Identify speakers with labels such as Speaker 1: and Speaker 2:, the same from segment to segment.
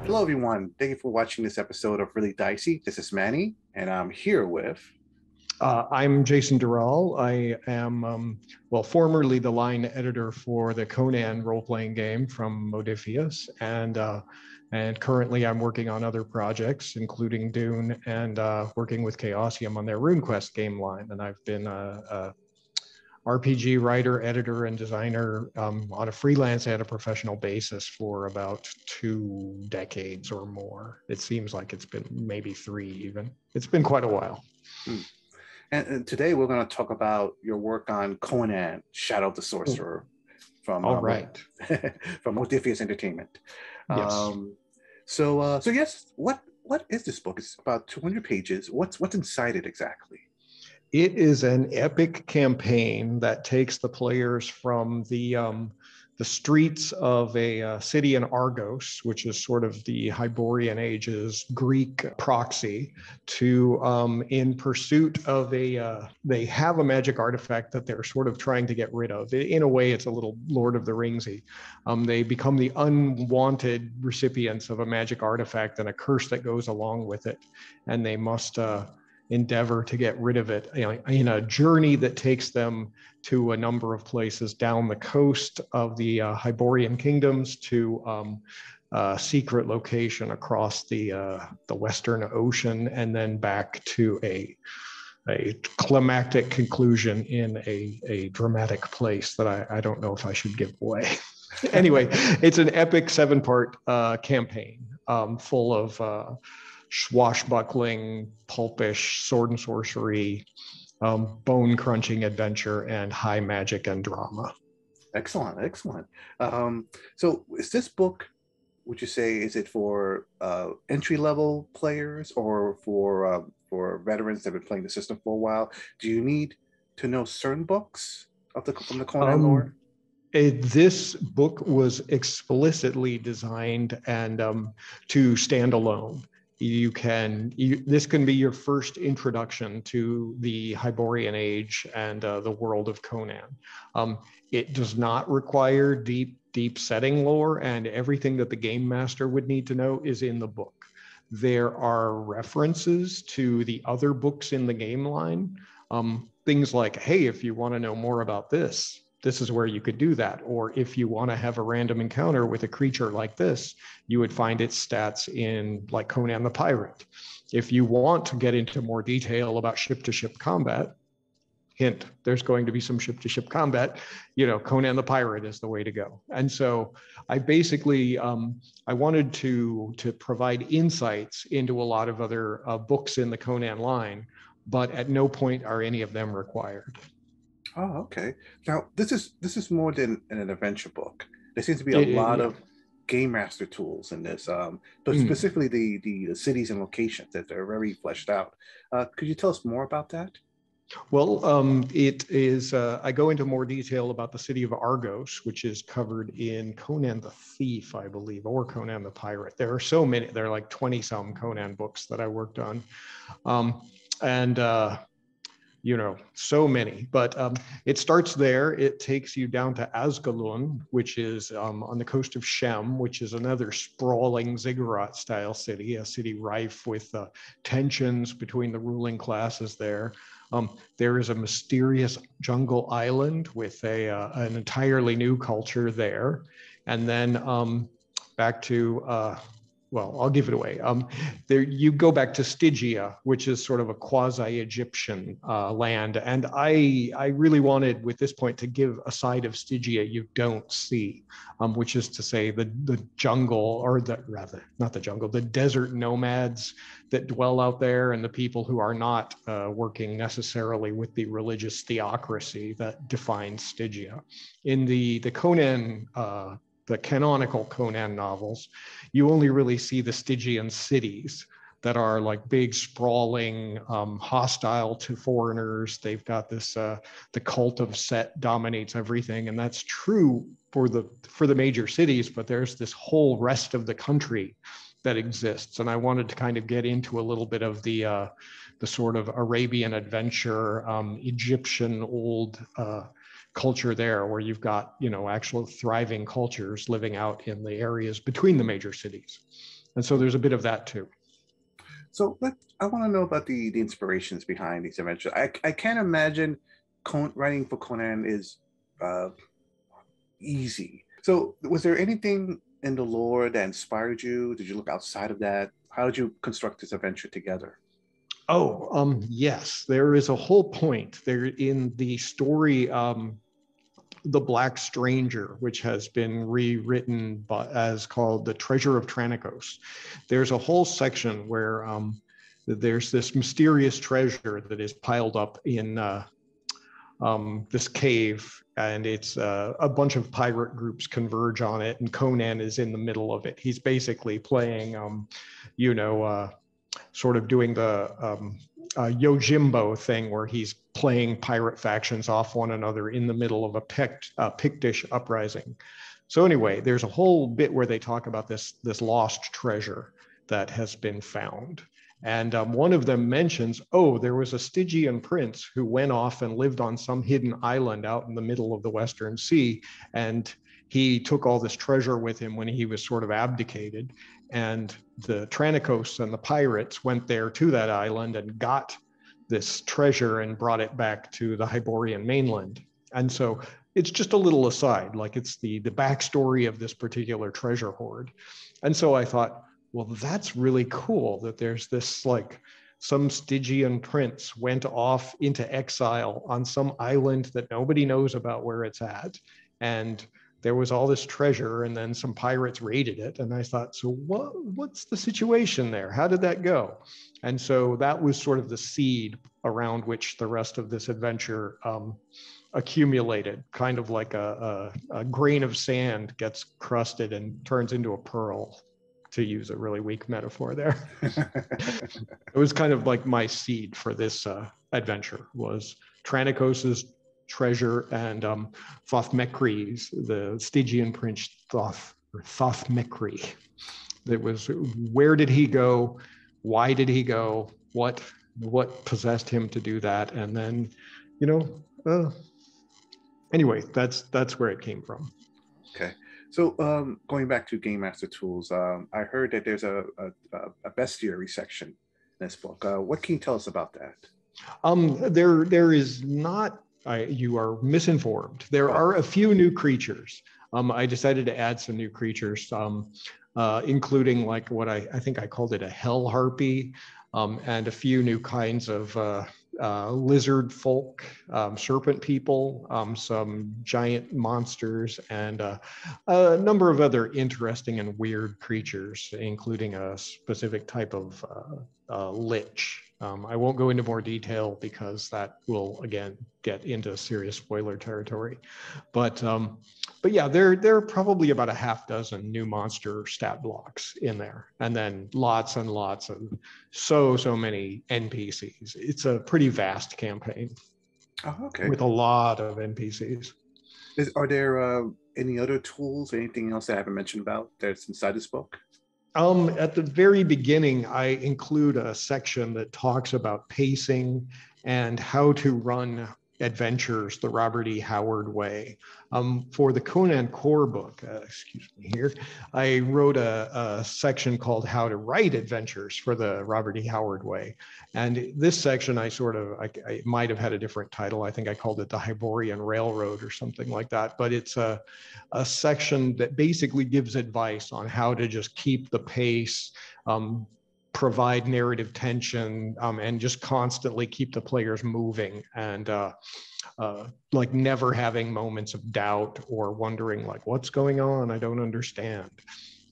Speaker 1: Hello, everyone. Thank you for watching this episode of Really Dicey. This is Manny, and I'm here with.
Speaker 2: I'm Jason Durall. I am, formerly the line editor for the Conan role-playing game from Modiphius, and currently I'm working on other projects, including Dune, and working with Chaosium on their RuneQuest game line. And I've been a RPG writer, editor, and designer on a freelance and a professional basis for about 2 decades or more. It seems like it's been maybe 3 even. It's been quite a while.
Speaker 1: And today we're going to talk about your work on Conan, Shadow of the Sorcerer from from Modiphius Entertainment.
Speaker 2: Yes.
Speaker 1: So yes, what is this book? It's about 200 pages. What's inside it exactly?
Speaker 2: It is an epic campaign that takes the players from the streets of a city in Argos, which is sort of the Iborian Age's Greek proxy, to in pursuit of they have a magic artifact that they're sort of trying to get rid of. In a way, it's a little Lord of the Ringsy. They become the unwanted recipients of a magic artifact and a curse that goes along with it, and they must endeavor to get rid of it in a journey that takes them to a number of places down the coast of the Iborian kingdoms to a secret location across the Western Ocean, and then back to a climactic conclusion in a dramatic place that I don't know if I should give away. Anyway, it's an epic 7-part campaign full of swashbuckling, pulpish, sword and sorcery, bone-crunching adventure, and high magic and drama.
Speaker 1: Excellent. So is this book, would you say, is it for entry-level players or for veterans that have been playing the system for a while? Do you need to know certain books from the Conan lore?
Speaker 2: This book was explicitly designed and to stand alone. This can be your first introduction to the Iborian Age and the world of Conan. It does not require deep setting lore, and everything that the game master would need to know is in the book. There are references to the other books in the game line. Things like, hey, if you want to know more about this is where you could do that. Or if you want to have a random encounter with a creature like this, you would find its stats in like Conan the Pirate. If you want to get into more detail about ship-to-ship combat, hint, there's going to be some ship-to-ship combat, Conan the Pirate is the way to go. And so I basically, I wanted to provide insights into a lot of other books in the Conan line, but at no point are any of them required.
Speaker 1: Oh, okay. Now this is more than an adventure book. There seems to be a lot of game master tools in this, but specifically the cities and locations that are very fleshed out. Could you tell us more about that?
Speaker 2: Well, it is. I go into more detail about the city of Argos, which is covered in Conan the Thief, I believe, or Conan the Pirate. There are so many. There are like 20-some Conan books that I worked on, so many, but it starts there. It takes you down to Ascalon, which is on the coast of Shem, which is another sprawling ziggurat-style city, a city rife with tensions between the ruling classes there. There is a mysterious jungle island with an entirely new culture there. And then back to I'll give it away. There you go back to Stygia, which is sort of a quasi-Egyptian land. And I really wanted, with this point, to give a side of Stygia you don't see, which is to say the jungle, or the desert nomads that dwell out there, and the people who are not working necessarily with the religious theocracy that defines Stygia. In the Conan the canonical Conan novels, you only really see the Stygian cities that are like big, sprawling, hostile to foreigners. They've got this, the cult of Set dominates everything. And that's true for the major cities, but there's this whole rest of the country that exists. And I wanted to kind of get into a little bit of the sort of Arabian adventure, Egyptian old culture there, where you've got, actual thriving cultures living out in the areas between the major cities. And so there's a bit of that too.
Speaker 1: So I want to know about the inspirations behind these adventures. I can't imagine writing for Conan is easy. So was there anything in the lore that inspired you? Did you look outside of that? How did you construct this adventure together?
Speaker 2: Oh, yes, there is a whole point there in the story, The Black Stranger, which has been rewritten as called The Treasure of Tranicos. There's a whole section where there's this mysterious treasure that is piled up in this cave, and it's a bunch of pirate groups converge on it, and Conan is in the middle of it. He's basically playing, sort of doing the Yojimbo thing where he's playing pirate factions off one another in the middle of a Pictish uprising. So anyway, there's a whole bit where they talk about this lost treasure that has been found. And one of them mentions, oh, there was a Stygian prince who went off and lived on some hidden island out in the middle of the Western Sea. And he took all this treasure with him when he was sort of abdicated. And the Tranicos and the pirates went there to that island and got this treasure and brought it back to the Iborian mainland. And so it's just a little aside, like it's the backstory of this particular treasure hoard. And so I thought, well, that's really cool that there's this, like, some Stygian prince went off into exile on some island that nobody knows about where it's at. And there was all this treasure, and then some pirates raided it. And I thought, so what's the situation there? How did that go? And so that was sort of the seed around which the rest of this adventure accumulated, kind of like a grain of sand gets crusted and turns into a pearl, to use a really weak metaphor there. It was kind of like my seed for this adventure was Tranicos's treasure and Thothmekri's, the Stygian prince Thothmekri. It was, where did he go? Why did he go? What possessed him to do that? And then, anyway, that's where it came from.
Speaker 1: Okay. So going back to Game Master Tools, I heard that there's a Bestiary section in this book. What can you tell us about that?
Speaker 2: There is not. You are misinformed. There are a few new creatures. I decided to add some new creatures, including like what I think I called it a hell harpy, and a few new kinds of lizard folk, serpent people, some giant monsters, and a number of other interesting and weird creatures, including a specific type of lich. I won't go into more detail because that will, again, get into serious spoiler territory. But yeah, there are probably about a half dozen new monster stat blocks in there, and then lots and lots of so many NPCs. It's a pretty vast campaign.
Speaker 1: Oh, okay.
Speaker 2: With a lot of NPCs.
Speaker 1: Are there any other tools, anything else that I haven't mentioned about that's inside this book?
Speaker 2: At the very beginning, I include a section that talks about pacing and how to run adventures the Robert E. Howard way. For the Conan core book, excuse me here, I wrote a section called How to Write Adventures for the Robert E. Howard way. And this section, I might have had a different title. I think I called it the Iborian Railroad or something like that. But it's a section that basically gives advice on how to just keep the pace, provide narrative tension, and just constantly keep the players moving, and like never having moments of doubt or wondering like, what's going on? I don't understand.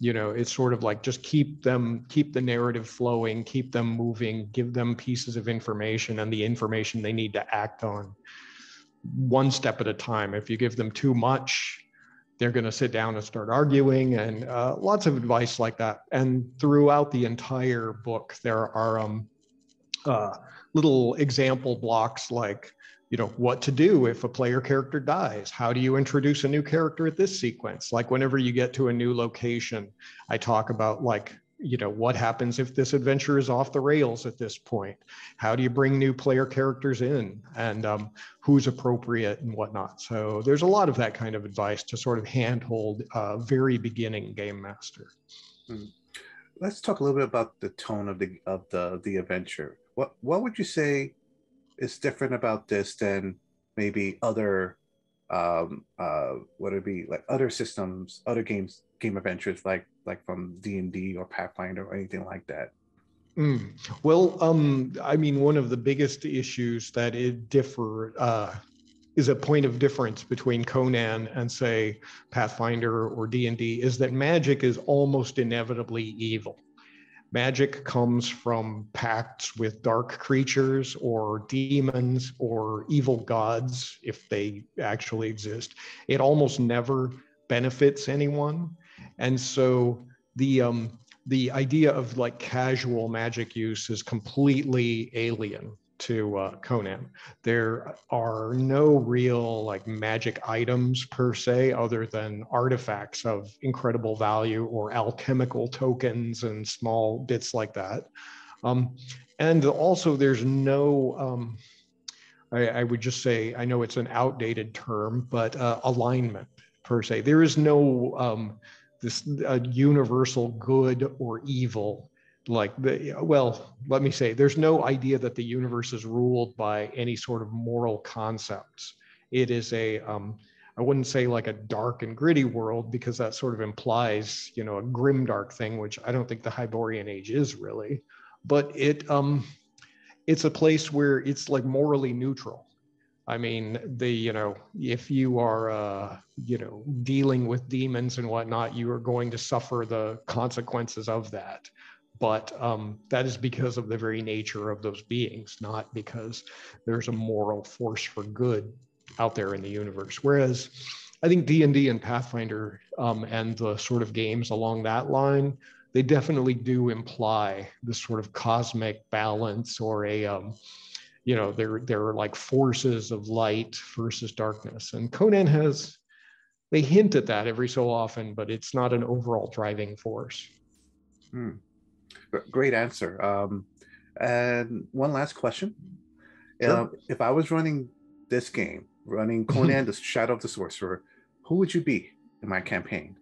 Speaker 2: It's sort of like just keep the narrative flowing, keep them moving, give them pieces of information and the information they need to act on one step at a time. If you give them too much, they're going to sit down and start arguing, and lots of advice like that. And throughout the entire book, there are little example blocks like, what to do if a player character dies. How do you introduce a new character at this sequence? Like whenever you get to a new location, I talk about like, what happens if this adventure is off the rails at this point? How do you bring new player characters in, and who's appropriate and whatnot? So there's a lot of that kind of advice to sort of handhold a very beginning game master.
Speaker 1: let's talk a little bit about the tone of the adventure. What would you say is different about this than maybe other what would it be like other systems, other game adventures like from D&D or Pathfinder or anything like that?
Speaker 2: Mm. Well, I mean, one of the biggest issues that it is a point of difference between Conan and, say, Pathfinder or D&D is that magic is almost inevitably evil. Magic comes from pacts with dark creatures or demons or evil gods, if they actually exist. It almost never benefits anyone. And so the idea of like casual magic use is completely alien to Conan. There are no real like magic items per se, other than artifacts of incredible value or alchemical tokens and small bits like that. Um, and also there's no, I would just say, I know it's an outdated term, but alignment per se. There is no this universal good or evil. Let me say, there's no idea that the universe is ruled by any sort of moral concepts. It is I wouldn't say like a dark and gritty world, because that sort of implies, a grimdark thing, which I don't think the Hyborian Age is really. But it's a place where it's like morally neutral. I mean, if you are, dealing with demons and whatnot, you are going to suffer the consequences of that. But that is because of the very nature of those beings, not because there's a moral force for good out there in the universe. Whereas I think D&D and Pathfinder and the sort of games along that line, they definitely do imply this sort of cosmic balance, or they're like forces of light versus darkness. And Conan they hint at that every so often, but it's not an overall driving force.
Speaker 1: Great answer. And one last question.
Speaker 2: Sure.
Speaker 1: If I was running this game, running Conan, the Shadow of the Sorcerer, who would you be in my campaign?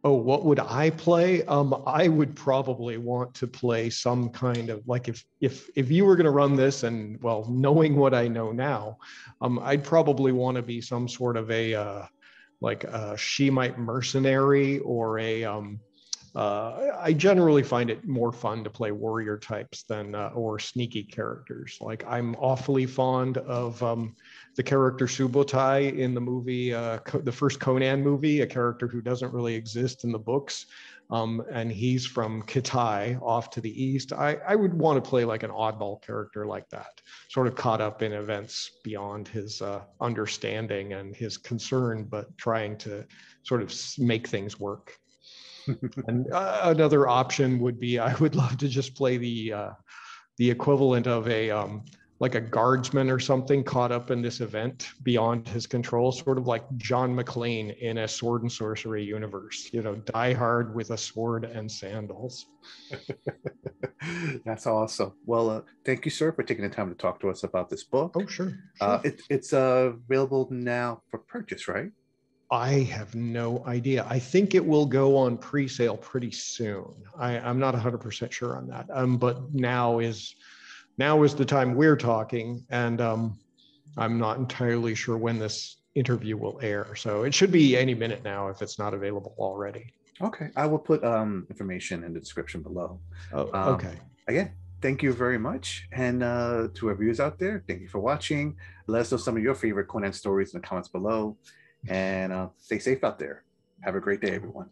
Speaker 2: Oh, what would I play? I would probably want to play some kind of like, if you were going to run this, and well, knowing what I know now, I'd probably want to be some sort of a like a Shemite mercenary, or I generally find it more fun to play warrior types than or sneaky characters. Like, I'm awfully fond of the character Subotai in the movie, the first Conan movie, a character who doesn't really exist in the books. And he's from Kitai, off to the east. I would want to play like an oddball character like that, sort of caught up in events beyond his understanding and his concern, but trying to sort of make things work. And another option would be, I would love to just play the equivalent of like a guardsman or something caught up in this event beyond his control, sort of like John McClane in a sword and sorcery universe, die hard with a sword and sandals.
Speaker 1: That's awesome. Well, thank you, sir, for taking the time to talk to us about this book.
Speaker 2: Oh, sure.
Speaker 1: It's available now for purchase, right?
Speaker 2: I have no idea. I think it will go on pre-sale pretty soon. I'm not 100% sure on that. But now is the time we're talking, and I'm not entirely sure when this interview will air. So it should be any minute now if it's not available already.
Speaker 1: Okay, I will put information in the description below.
Speaker 2: Oh, okay.
Speaker 1: Again, thank you very much. And to our viewers out there, thank you for watching. Let us know some of your favorite Conan stories in the comments below. And stay safe out there. Have a great day, everyone.